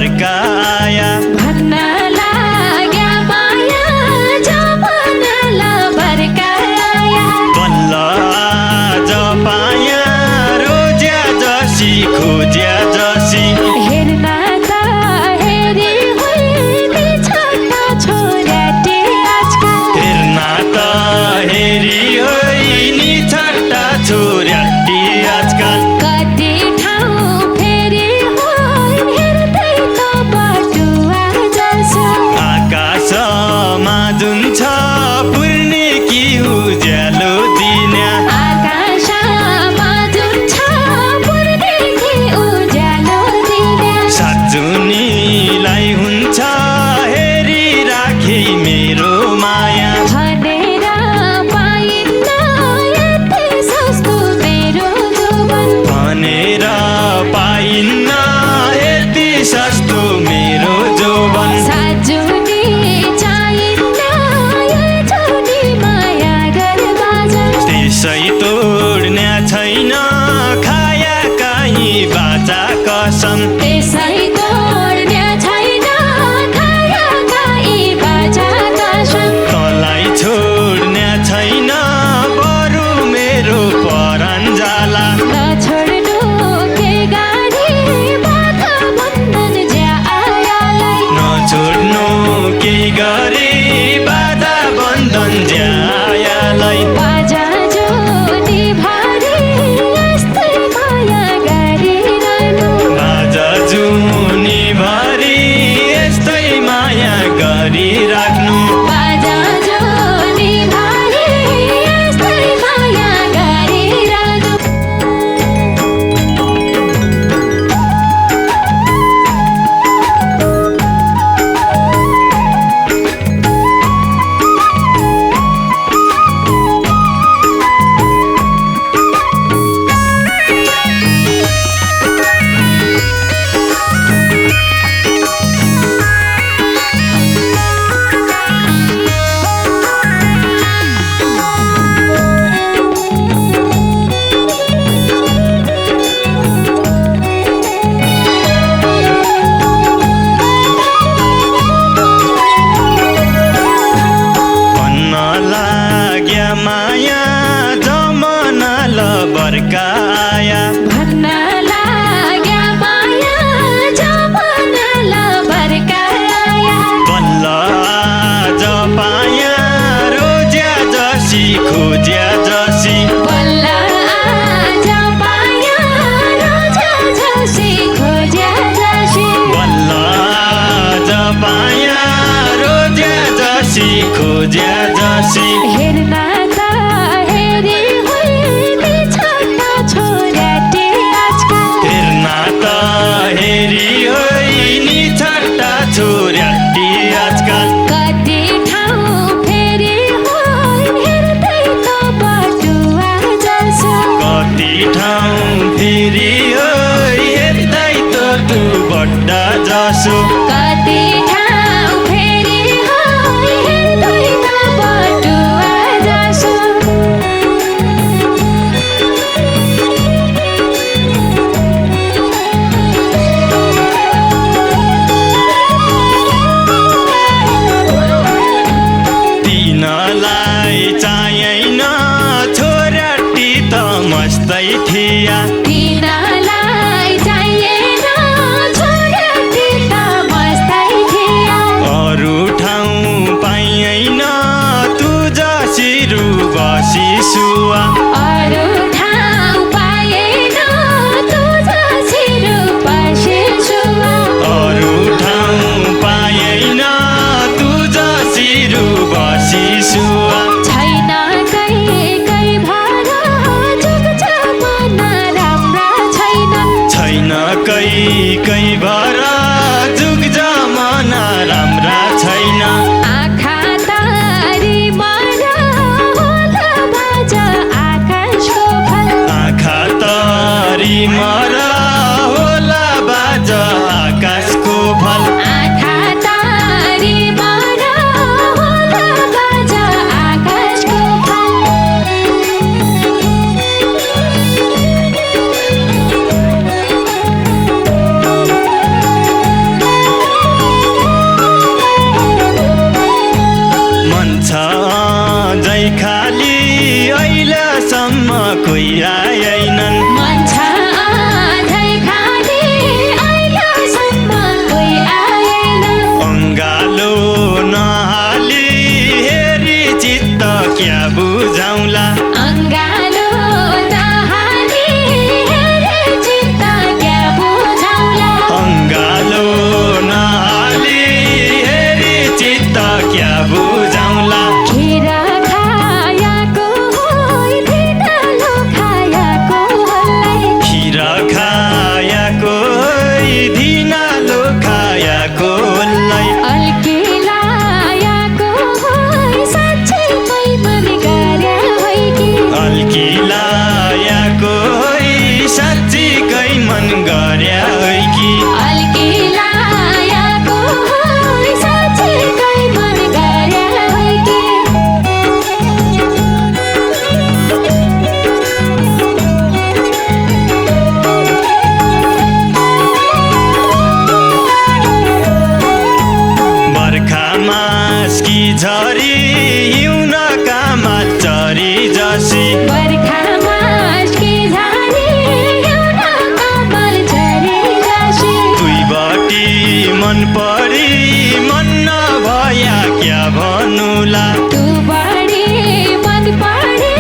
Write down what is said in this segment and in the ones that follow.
बर्काया भन्न लाग्या माया जपनल बर्काया बल्ल आज पाया रोज्या जसी खोज्या जसी हेर्न त हेरी हुइनी छोटा छोराटी आजकल हेर्न त हेरी होइनी छट्टा छोराटी आजकल कति ठाउँ फेरि होइन हेर्दै त बटुवा जल्छ आकाशमा जुन छ पूर्णे कि उज्यालो दिन्या आकाशमा जुन छ पूर्णेकी उज्यालो दिने साजुनीलाई हुन्छ हेरी राखी मेरो माया भनेर पाइन्न यति सस्तो मेरो जोवन भनेर पाइन्न यति सस्तो मेरो जोवन साजुनी चाहिन्न यति माया गर्बाजा त्यसै तोड्न्या छैन खाया काहीँ बाजा कसम त्यसै तोड्ने छैन खाया खाइ बाजा कसम तँलाई छोड्न्या छैन बरु मेरो परान जाला नछोड्नु के गाडी बाधा बन्धन ज्यायालाई नछोड्नु केही गरी बाधा बन्धन ज्यायालाई बाजा जो निभारी यस्तै माया गरिरहनु बाजा जुनी भरि यस्तै माया गरिराख्नु बाजा जो निभारी यस्तै माया गरिरहनु भन्न लाग्या माया जमनल बर्काया भन्न लाग्या माया जपनल बर्काया बल्ल आज पाया रोज्या जसी खोज्या जसी बल्ल आज पाया रोजा जसी खोज्या जसी बल्ल आज पाया रोज्या जसी खोज्या जसी हेर्न त हेरी हुइनी छोटा छोराटी आजकल हेर्न त हेरी होइनी छट्टा छोराटी आजकल कति ठाउँ फेरि होइन हेर्दै त बटुवा जल्छ कति ठाउँ फेरि हो हेर्दै त तु बड्डा जसो कति ठाउँ फेरि होइन हेर्दै त बटुवा जसो तिनलाई चाहिएन छोराटी त मस्तै थिया तिनीलाई चाहिएन छोराटी त मस्तै थिया अरू ठाउँ पाइएन तु जसी बसी सुवा अरू ठाउँ पाएन तँ जसी रूपसी छुवा अरू ठाउँ पाइएन तु जसी बसी सुवा छैन कहीँ भर जुग जमाना राम्रा छैन छैन कहीँ भर जुग जमाना राम्रा छैन आँखा तारी मन होला बाजा आकाशको फल आँखा तरी मर होला बाज आकाशको फल आँखा तारी मन होला बाजा आकाशको फल आएनन् मान्छा आधै खाली अहिलेसम्म कोही आएन अङ्गालो नहाली हेरी चित्त क्या बुझाउला अङ्गालो नहाली हेरे चित्त क्या बुझाउला अङ्गालो नहाली हेरी चित्त क्या बुझाउला खिर खायाको होइ दिनालो खायाको हल्लाई खिर खायाको दिनालो खायाको लै अल्किलायाको होइ साँच्चै मै मन गर्या होइ कि अल्किलायाको साँच्चीकै मन गर्या होइ कि अल्किलायाको होइ साँच्चैकै मन गर्या होइ कि बर्खामा स्की झरी हिउँदका माचरी जसी बर्खामा अस्की झारी एउटा कपाल झरी जसी दुईबटी मन परी मन नभया क्या भन्नुला तू बढी मन पढी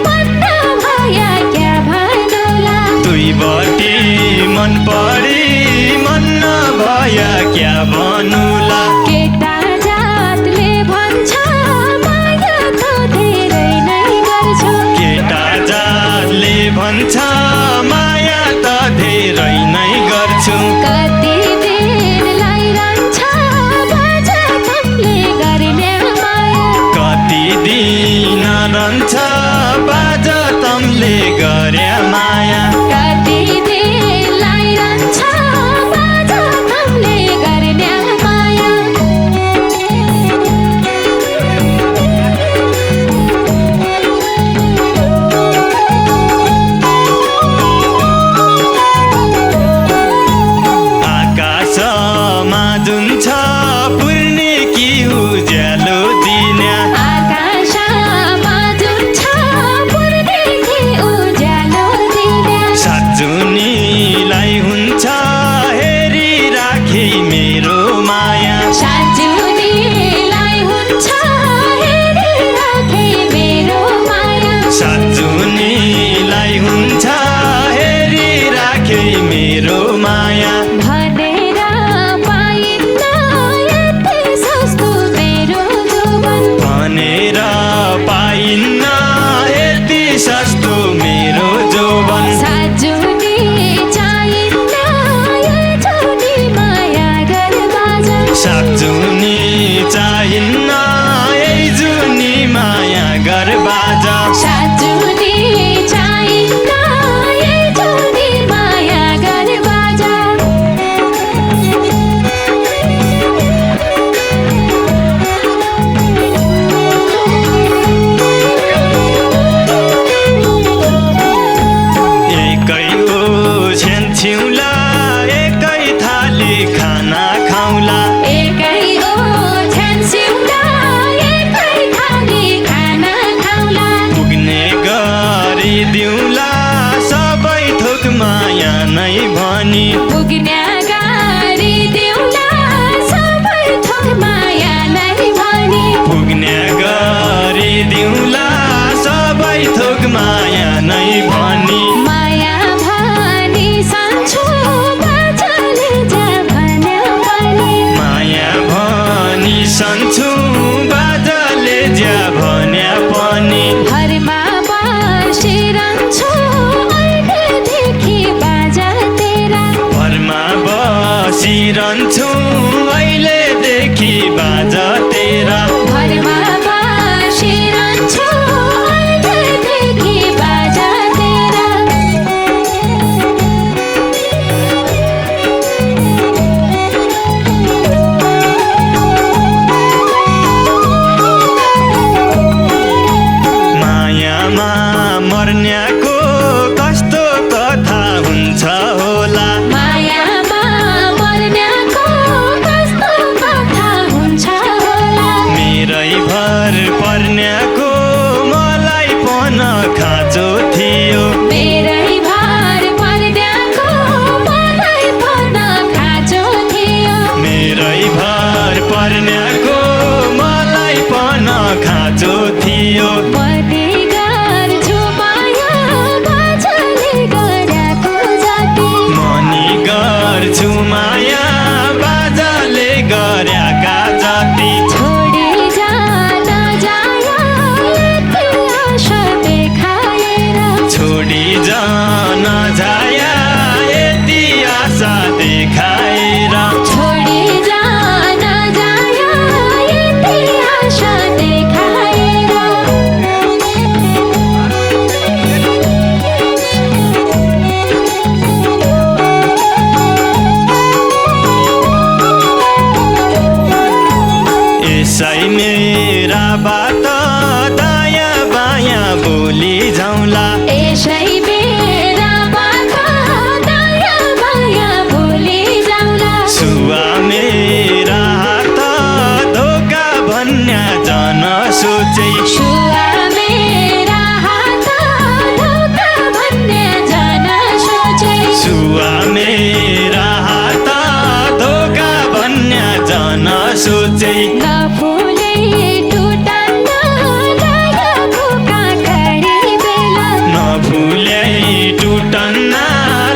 मन नभया क्या भन्नुला दुईबटी मन परी मन नभया क्या भन्नुला केटा जातले भन्छ माया त धेरै नै गर्छु केटा जातले भन्छ माया त धेरै नै गर्छु कति दिनलाई रहन्छ बाजा तमले गर्ने माया कति दिन रहन्छ बाजा तमले गर्या माया कति दिनलाई रहन्छ बाजा तमले गर्ने माया आकाशमा जुन छ पूर्णे कि उज्यालो दिन्या आकाशमा जुन छ पूर्णेकी उज्यालो दिन्या साजुनीलाई हुन्छ हेरी राखी मेरो माया साँझुनीलाई हुन्छ हेरी राखे मेरो माया साजुनीलाई हुन्छ हेरी राखे मेरो माया भनेर पाइन्न यति सस्तो मेरो जोवन भनेर पाइन्न यति सस्तो मेरो जोवन साँझुनी चाहिन्न यो जुनी माया गर्बाजा साजुनी चाहिन्न यही जुनी माया गर्बाजा साँझुनी चाहिन्न यो जुनी माया गर्बाजा एकै ओछ्यान छिउला एकै थाली खाना खाउला एकै ओछ्यान सिउँला एकै थाली खाना खाउला पुग्ने गरी दिउला सबै थोक माया नै भनी पुग्ने गरी दिउँला सबै थोक माया नै भनी पुग्ने गरी दिउला सबै थोक माया नै भनी माया भनी सन्छु बाजाले जा भन्यो पनि माया भनी सन्छु बाजाले ज्या भन्या पनि घरमा बसिरहन्छु अहिलेदेखि बाजा तेरा घरमा बसिरहन्छु अहिलेदेखि बाजा तेरा घरमा बसिरहन्छु अहिलेदेखि बाजा तेरा नजाया यति आशा देखाएर छोडी जान जाया यति आशा देखाएर यसै मेरा बात दायाँ बायाँ बोली जाउँला यसै मेरा बात दायाँ बायाँ बोली जाउँला सुवा मेरा हात धोका भन्या जन सोचै छुवा मेरा हात धोका भन्ने जन सोचै सुवा मेरा हात धोका भन्या जन सोचै नफुले टुटन्न लागेको काँक्री बेला नफुले टुटन्न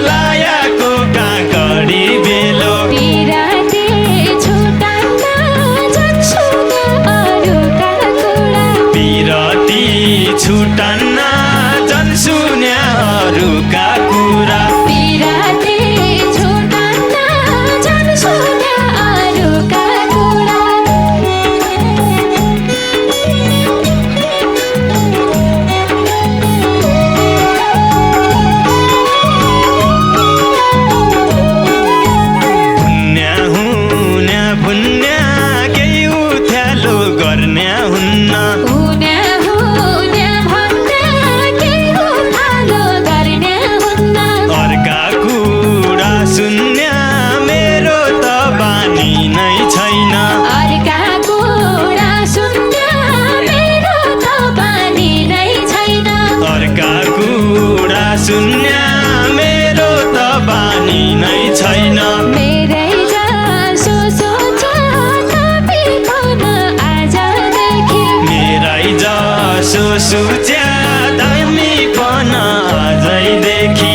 लायाको काँकडी बेलो पिराती छुटन्न जन्सुने अरूका कुरा पिरती छुटन्न जनसुन्या अरूका कुरा पिराती छुटन्न जन्सुने अरूका कुरा भुन्या हुन्या भुन्या केही उथ्यालो गर्न्या हुन्न हुने हुने भन्ने केही उठालो गर्ने हुन्न अर्का कुरा सुन्या मेरो त बानी नै छैन अर्का कुरा सुन्ने मेरो त बानी नै छैन अर्का कुरा सुन्या मेरो त बानी नै छैन मेरै जसो सोच तपाईँकोन आजदेखि मेरै जसो सुच्या दामी पन आजैदेखि